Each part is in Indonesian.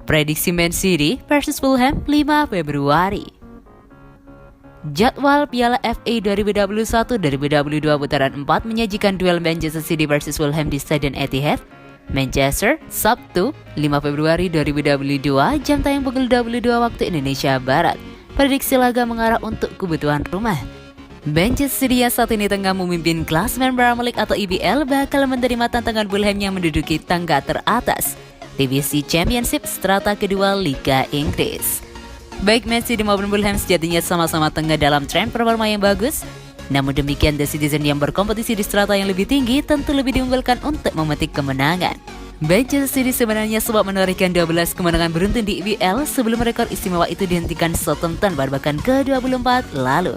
Prediksi Man City versus Fulham 5 Februari. Jadwal Piala FA 2021-2022 putaran 4 menyajikan duel Manchester City versus Fulham di Stadion Etihad, Manchester, Sabtu 5 Februari 2022, jam tayang pukul 22 waktu Indonesia Barat. Prediksi laga mengarah untuk kebutuhan rumah. Manchester City yang saat ini tengah memimpin klasemen Premier League atau EPL bakal menerima tantangan Fulham yang menduduki tangga teratas Divisi Championship strata kedua Liga Inggris. Baik Man City maupun Fulham sejatinya sama-sama tengah dalam tren performa yang bagus. Namun demikian The Citizen yang berkompetisi di strata yang lebih tinggi tentu lebih diunggulkan untuk memetik kemenangan. Manchester City sebenarnya sempat menorehkan 12 kemenangan beruntun di EPL sebelum rekor istimewa itu dihentikan Southampton pada pekan ke-24 lalu.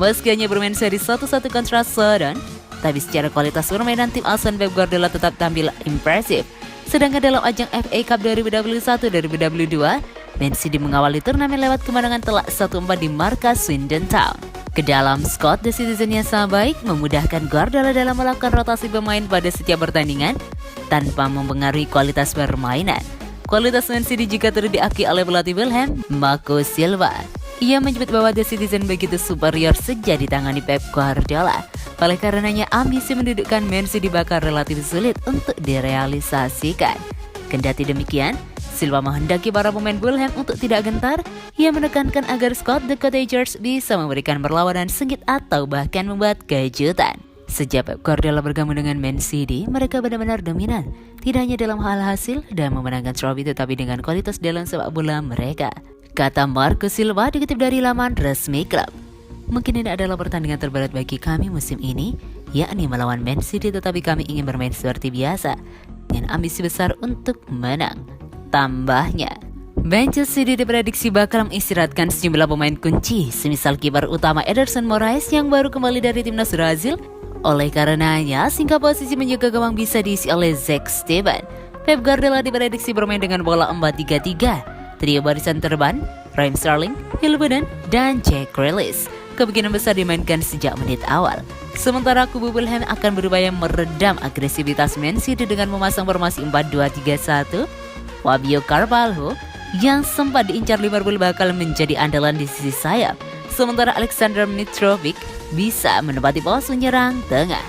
Meski hanya bermain seri 1-1 kontra Southampton, tapi secara kualitas permainan tim asuhan Pep Guardiola tetap tampil impresif. Sedangkan dalam ajang FA Cup 2021-2022, Man City mengawali turnamen lewat kemenangan telak 1-4 di markas Swindon Town. Kedalam squad The Citizen yang sangat baik memudahkan Guardiola dalam melakukan rotasi pemain pada setiap pertandingan tanpa mempengaruhi kualitas permainan. Kualitas Man City juga turut diakui oleh pelatih Fulham, Marco Silva. Ia menyebut bahwa The Citizen begitu superior sejak ditangani Pep Guardiola. Oleh karenanya ambisi mendudukkan Man City bakal relatif sulit untuk direalisasikan. Kendati demikian, Silva menghendaki para pemain Fulham untuk tidak gentar. Ia menekankan agar squad The Cottagers bisa memberikan perlawanan sengit atau bahkan membuat kejutan. Sejak Pep Guardiola bergabung dengan Man City, mereka benar-benar dominan. Tidak hanya dalam hal hasil dan memenangkan trofi, tetapi dengan kualitas dalam sepak bola mereka, kata Marco Silva dikutip dari laman resmi klub. Mungkin ini adalah pertandingan terberat bagi kami musim ini, yakni melawan Man City, tetapi kami ingin bermain seperti biasa dengan ambisi besar untuk menang. Tambahnya, Manchester City diprediksi bakal mengistirahatkan sejumlah pemain kunci, semisal kiper utama Ederson Moraes yang baru kembali dari timnas Brazil. Oleh karenanya, singkat posisi menjaga gawang bisa diisi oleh Zack Steven. Pep Guardiola diprediksi bermain dengan bola 4-3-3. Trio barisan terban, Raheem Sterling, Phil Foden, dan Jack Grealish kemungkinan besar dimainkan sejak menit awal. Sementara kubu Fulham akan berupaya meredam agresivitas Man City dengan memasang formasi 4-2-3-1. Fabio Carvalho yang sempat diincar Liverpool bakal menjadi andalan di sisi sayap. Sementara Alexander Mitrovic bisa menempati pos penyerang tengah.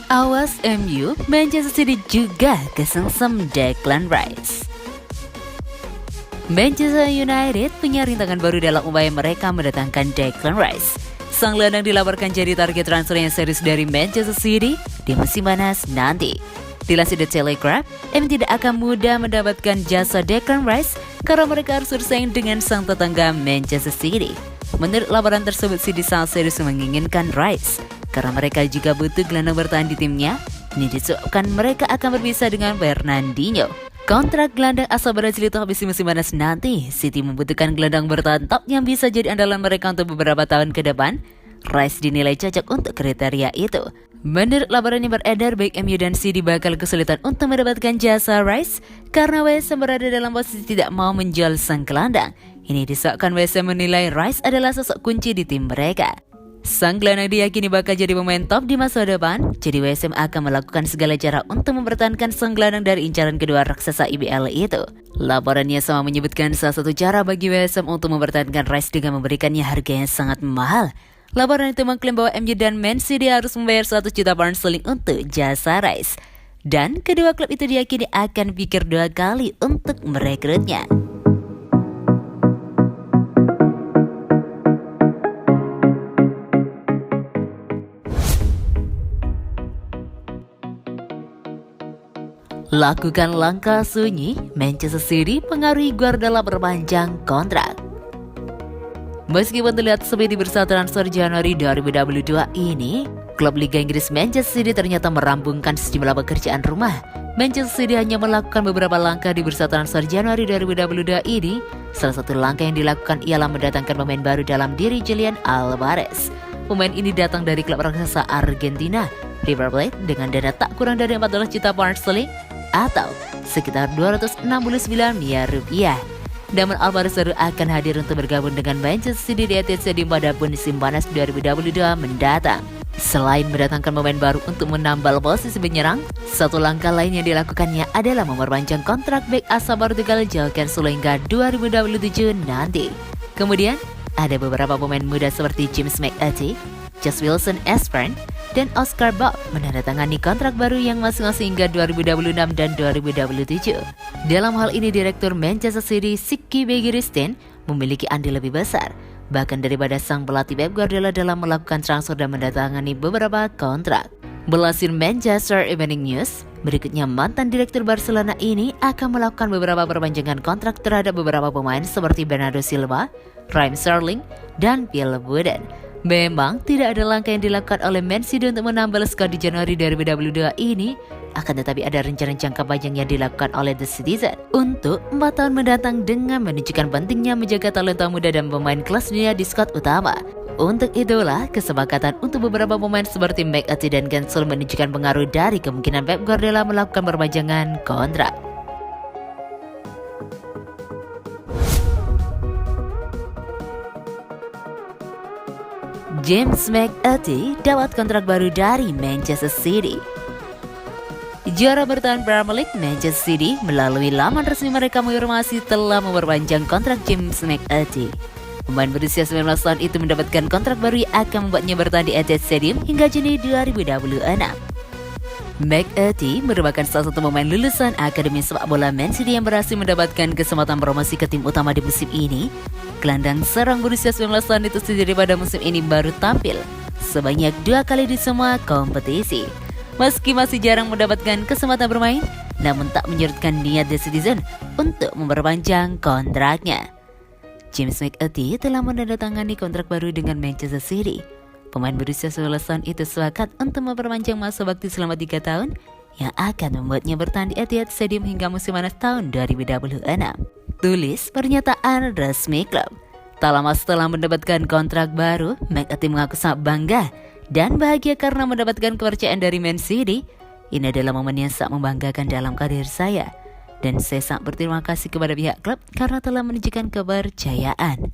Awas MU, Manchester City juga kesengsem Declan Rice. Manchester United punya rintangan baru dalam upaya mereka mendatangkan Declan Rice. Sang gelandang dilaporkan jadi target transfer yang serius dari Manchester City di musim panas nanti. Dilansir The Telegraph, MU tidak akan mudah mendapatkan jasa Declan Rice karena mereka harus bersaing dengan sang tetangga Manchester City. Menurut laporan tersebut, City sangat serius menginginkan Rice karena mereka juga butuh gelandang bertahan di timnya. Ini disebabkan mereka akan berpisah dengan Fernandinho. Kontrak gelandang asal Brazil itu habis musim panas nanti. City membutuhkan gelandang bertahan top yang bisa jadi andalan mereka untuk beberapa tahun ke depan. Rice dinilai cocok untuk kriteria itu. Menurut laporan yang beredar, baik MU dan City bakal kesulitan untuk mendapatkan jasa Rice karena West Ham berada dalam posisi tidak mau menjual sang gelandang. Ini disebabkan West Ham menilai Rice adalah sosok kunci di tim mereka. Sang gelandang diyakini bakal jadi pemain top di masa depan, jadi West Ham akan melakukan segala cara untuk mempertahankan sang gelandang dari incaran kedua raksasa IBL itu. Laporannya sama menyebutkan salah satu cara bagi West Ham untuk mempertahankan Rice dengan memberikannya harga yang sangat mahal. Laporan itu mengklaim bahwa MU dan Man City harus membayar 100 juta pound sterling untuk jasa Rice. Dan kedua klub itu diyakini akan pikir 2 kali untuk merekrutnya. Lakukan langkah sunyi, Manchester City pengaruhi Guardiola perpanjang kontrak. Meskipun terlihat sepi di bursa transfer Januari 2022 ini, klub Liga Inggris Manchester City ternyata merampungkan sejumlah pekerjaan rumah. Manchester City hanya melakukan beberapa langkah di bursa transfer Januari 2022 ini. Salah satu langkah yang dilakukan ialah mendatangkan pemain baru dalam diri Julian Alvarez. Pemain ini datang dari klub raksasa Argentina, River Plate, dengan dana tak kurang dari 14 juta pound sterling atau sekitar 269 miliar rupiah. namun Alvaro Sordo akan hadir untuk bergabung dengan Manchester City di Etihad Stadium pada musim panas 2022 mendatang. Selain mendatangkan pemain baru untuk menambal posisi penyerang, satu langkah lain yang dilakukannya adalah memperpanjang kontrak bek asal Portugal João Cancelo hingga 2027 nanti. Kemudian, ada beberapa pemain muda seperti James McAtee, Josh Wilson-Espern, dan Oscar Bob menandatangani kontrak baru yang masing-masing hingga 2026 dan 2027. Dalam hal ini, Direktur Manchester City Siki Begiristain memiliki andil lebih besar, bahkan daripada sang pelatih Pep Guardiola dalam melakukan transfer dan mendatangani beberapa kontrak. Berlansir Manchester Evening News, berikutnya mantan Direktur Barcelona ini akan melakukan beberapa perpanjangan kontrak terhadap beberapa pemain seperti Bernardo Silva, Raheem Sterling, dan Phil Foden. Memang tidak ada langkah yang dilakukan oleh Man City untuk menambal skuad di Januari 2022 ini, akan tetapi ada rencana jangka panjang yang dilakukan oleh The Citizen untuk 4 tahun mendatang dengan menunjukkan pentingnya menjaga talenta muda dan pemain kelas dunia di skuad utama. Untuk itulah kesepakatan untuk beberapa pemain seperti McAtee dan Cancelo menunjukkan pengaruh dari kemungkinan Pep Guardiola melakukan perpanjangan kontrak. James McAtee dapat kontrak baru dari Manchester City. Juara bertahan Premier League, Manchester City melalui laman resmi mereka menginformasi telah memperpanjang kontrak James McAtee. Pemain berusia 19 tahun itu mendapatkan kontrak baru yang akan membuatnya bertahan di Etihad Stadium hingga Juni 2026. McAtee merupakan salah satu pemain lulusan Akademi Sepak Bola Man City yang berhasil mendapatkan kesempatan promosi ke tim utama di musim ini. Gelandang serang berusia 19 tahun itu sendiri pada musim ini baru tampil sebanyak 2 kali di semua kompetisi. Meski masih jarang mendapatkan kesempatan bermain, namun tak menyurutkan niat The Citizen untuk memperpanjang kontraknya. James McAtee telah menandatangani kontrak baru dengan Manchester City. Pemain berusia 19 tahun itu sepakat untuk memperpanjang masa bakti selama 3 tahun yang akan membuatnya bertahan di Etihad Stadium hingga musim panas tahun 2026. Tulis pernyataan resmi klub. Tak lama setelah mendapatkan kontrak baru, McAtee mengaku sangat bangga dan bahagia karena mendapatkan kepercayaan dari Man City. Ini adalah momen yang sangat membanggakan dalam karir saya. Dan saya sangat berterima kasih kepada pihak klub karena telah menunjukkan kepercayaan,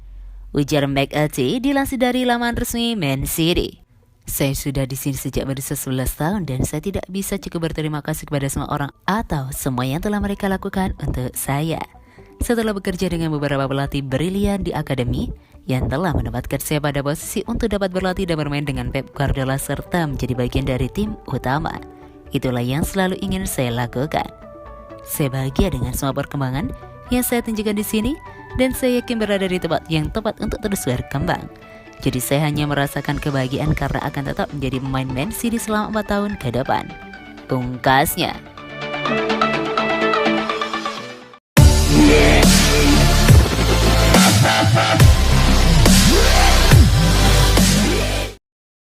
ujar McAtee dilansir dari laman resmi Man City. Saya sudah di sini sejak berusia 11 tahun dan saya tidak bisa cukup berterima kasih kepada semua orang atau semua yang telah mereka lakukan untuk saya. Setelah bekerja dengan beberapa pelatih brilian di akademi yang telah menempatkan saya pada posisi untuk dapat berlatih dan bermain dengan Pep Guardiola serta menjadi bagian dari tim utama, itulah yang selalu ingin saya lakukan. Saya bahagia dengan semua perkembangan yang saya tunjukkan di sini dan saya yakin berada di tempat yang tepat untuk terus berkembang. Jadi saya hanya merasakan kebahagiaan karena akan tetap menjadi pemain Man City selama 4 tahun ke depan, pungkasnya.